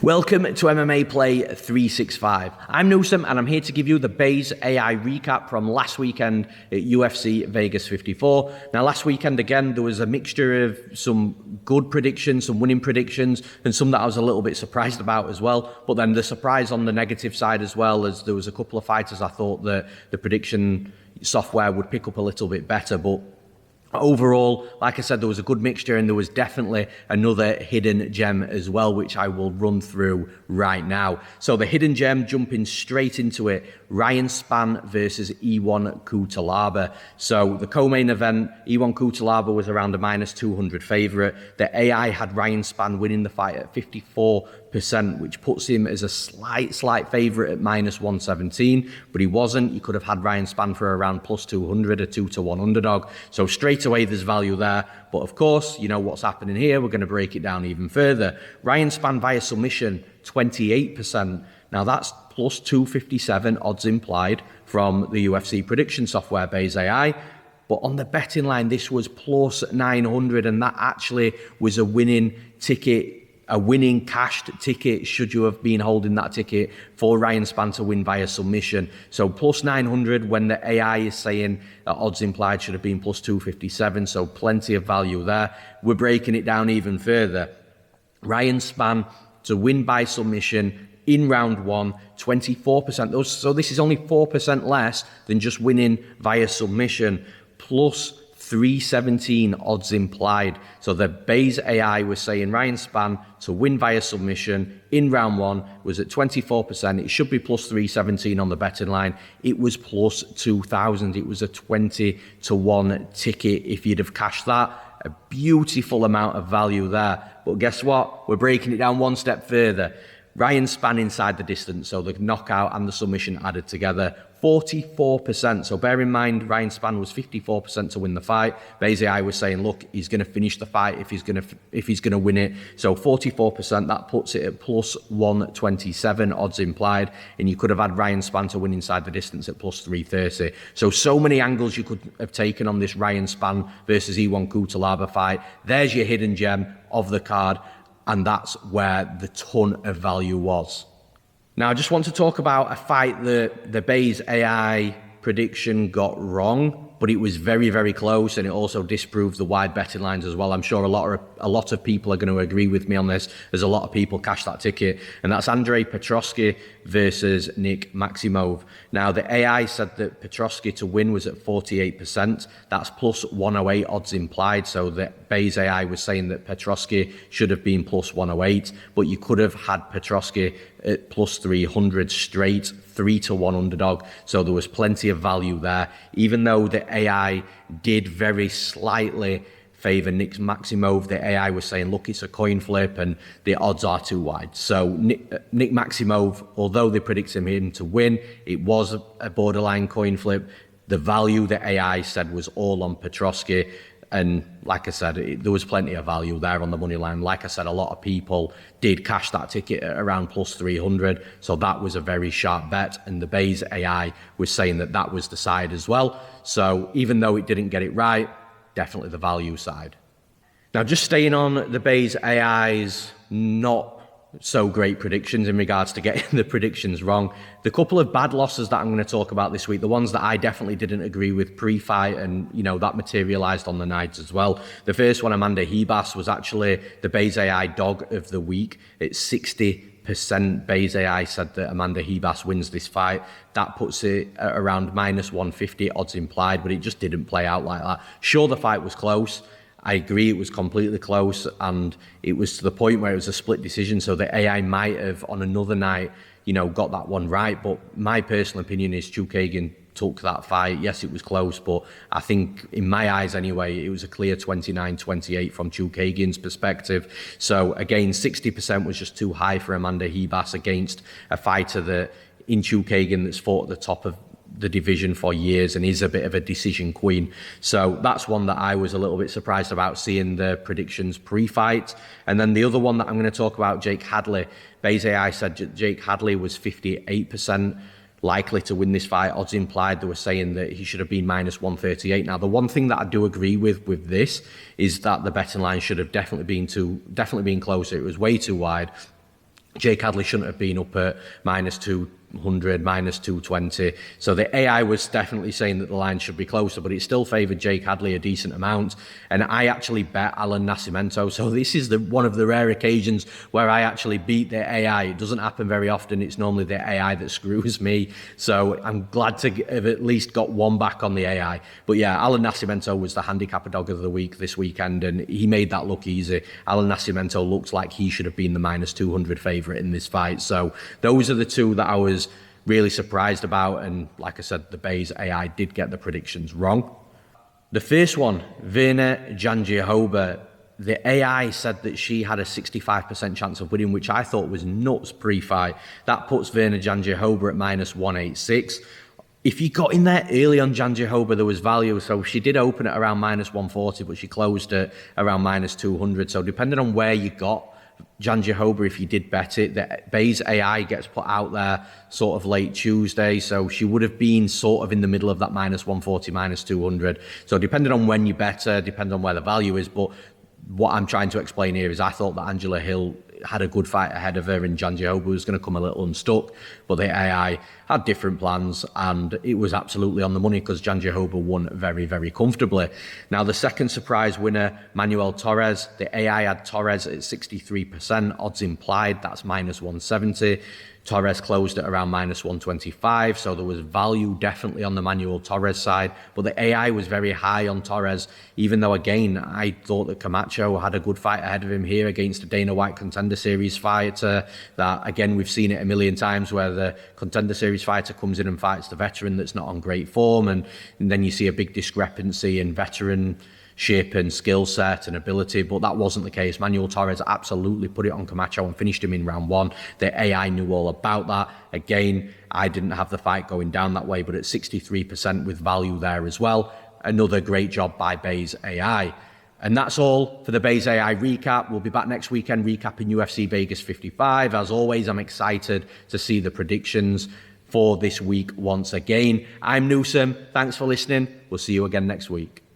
Welcome to MMAPlay365. I'm Newsome and I'm here to give you the Base AI recap from last weekend at UFC Vegas 54. Now last weekend again there was a mixture of some good predictions, some winning predictions, and some that I was a little bit surprised about as well. But then the surprise on the negative side as well, as there was a couple of fighters I thought that the prediction software would pick up a little bit better. But overall, like I said, there was a good mixture and there was definitely another hidden gem as well, which I will run through right now. So the hidden gem, jumping straight into it, Ryan Spann versus E1 Cutelaba. So the co-main event, E1 Cutelaba was around a -200 favourite. The AI had Ryan Spann winning the fight at 54%, which puts him as a slight favourite at -117, but he wasn't. You could have had Ryan Spann for around +200, a 2-to-1 underdog. So straight away there's value there. But of course, you know what's happening here. We're going to break it down even further. Ryan Spann via submission, 28%. Now that's +257 odds implied from the UFC prediction software Base AI. But on the betting line, this was +900, and that actually was a winning ticket, a winning cashed ticket, should you have been holding that ticket for Ryan Spann to win via submission. So +900 when the AI is saying that odds implied should have been +257, so plenty of value there. We're breaking it down even further. Ryan Spann to win by submission in round one, 24%. So this is only 4% less than just winning via submission, +317 odds implied. So the Base AI was saying Ryan Spann to win via submission in round one was at 24%. It should be +317 on the betting line. It was +2,000. It was a 20-to-1 ticket. If you'd have cashed that, a beautiful amount of value there. But guess what? We're breaking it down one step further. Ryan Spann inside the distance, so the knockout and the submission added together, 44%. So bear in mind, Ryan Spann was 54% to win the fight. Base AI was saying, look, he's going to finish the fight if he's going to win it. So 44%, that puts it at +127 odds implied, and you could have had Ryan Spann to win inside the distance at +330. So many angles you could have taken on this Ryan Spann versus E1 Cutelaba fight. There's your hidden gem of the card. And that's where the ton of value was. Now, I just want to talk about a fight that the Base AI prediction got wrong, but it was very, very close, and it also disproved the wide betting lines as well. I'm sure a lot of people are going to agree with me on this, as a lot of people cashed that ticket, and that's Petroski versus Maximov. Now, the AI said that Petroski to win was at 48%. That's +108 odds implied, so the Base AI was saying that Petroski should have been +108, but you could have had Petroski at +300 straight, 3-to-1 underdog, so there was plenty of value there. Even though the AI did very slightly favour Maximov, the AI was saying, look, it's a coin flip and the odds are too wide. So Maximov, although they predicted him to win, it was a borderline coin flip. The value the AI said was all on Petroski. And like I said, there was plenty of value there on the money line. Like I said, a lot of people did cash that ticket at around +300. So that was a very sharp bet. And the Base AI was saying that that was the side as well. So even though it didn't get it right, definitely the value side. Now, just staying on the Base AI's not so great predictions in regards to getting the predictions wrong. The couple of bad losses that I'm going to talk about this week, the ones that I definitely didn't agree with pre-fight, and you know that materialized on the nights as well. The first one, Amanda Ribas, was actually the Base AI dog of the week. It's 60%. Base AI said that Amanda Ribas wins this fight. That puts it at around -150 odds implied, but it just didn't play out like that. Sure, the fight was close. I agree, it was completely close, and it was to the point where it was a split decision, so the AI might have, on another night, you know, got that one right. But my personal opinion is Chookagian took that fight. Yes, it was close, but I think, in my eyes anyway, it was a clear 29-28 from Chookagian's perspective. So again, 60% was just too high for Amanda Ribas against a fighter that, in Chookagian, that's fought at the top of the division for years and is a bit of a decision queen. So that's one that I was a little bit surprised about seeing the predictions pre-fight. And then the other one that I'm going to talk about, Jake Hadley. Base AI said Jake Hadley was 58% likely to win this fight. Odds implied, they were saying that he should have been -138. Now, the one thing that I do agree with this is that the betting line should have definitely been closer. It was way too wide. Jake Hadley shouldn't have been up at -200, -220. So the AI was definitely saying that the line should be closer, but it still favoured Jake Hadley a decent amount. And I actually bet Allan Nascimento. So this is one of the rare occasions where I actually beat the AI. It doesn't happen very often. It's normally the AI that screws me. So I'm glad to have at least got one back on the AI. But yeah, Allan Nascimento was the handicapper dog of the week this weekend, and he made that look easy. Allan Nascimento looked like he should have been the -200 favourite in this fight. So those are the two that I was really surprised about, and like I said, the Bayes AI did get the predictions wrong. The first one, Virna Jandiroba, the AI said that she had a 65% chance of winning, which I thought was nuts pre-fight. That puts Virna Jandiroba at -186. If you got in there early on Jandiroba, there was value. So she did open at around -140, but she closed at around -200. So depending on where you got Jandiroba, if you did bet it, the Bayes AI gets put out there sort of late Tuesday, so she would have been sort of in the middle of that -140, -200. So depending on when you bet her, depending on where the value is, but what I'm trying to explain here is I thought that Angela Hill had a good fight ahead of her and Jandiroba was going to come a little unstuck, but the AI had different plans and it was absolutely on the money because Jandiroba won very, very comfortably. Now, the second surprise winner, Manuel Torres, the AI had Torres at 63%, odds implied, that's -170. Torres closed at around -125, so there was value definitely on the Manuel Torres side, but the AI was very high on Torres, even though, again, I thought that Camacho had a good fight ahead of him here against a Dana White Contender Series fighter, that, again, we've seen it a million times where the Contender Series fighter comes in and fights the veteran that's not on great form, and then you see a big discrepancy in veteranship and skill set and ability, but that wasn't the case. Manuel Torres absolutely put it on Camacho and finished him in round one. The AI knew all about that. Again, I didn't have the fight going down that way, but at 63% with value there as well. Another great job by Bayes AI. And that's all for the Bayes AI recap. We'll be back next weekend recapping UFC Vegas 55. As always, I'm excited to see the predictions for this week once again. I'm Newsome. Thanks for listening. We'll see you again next week.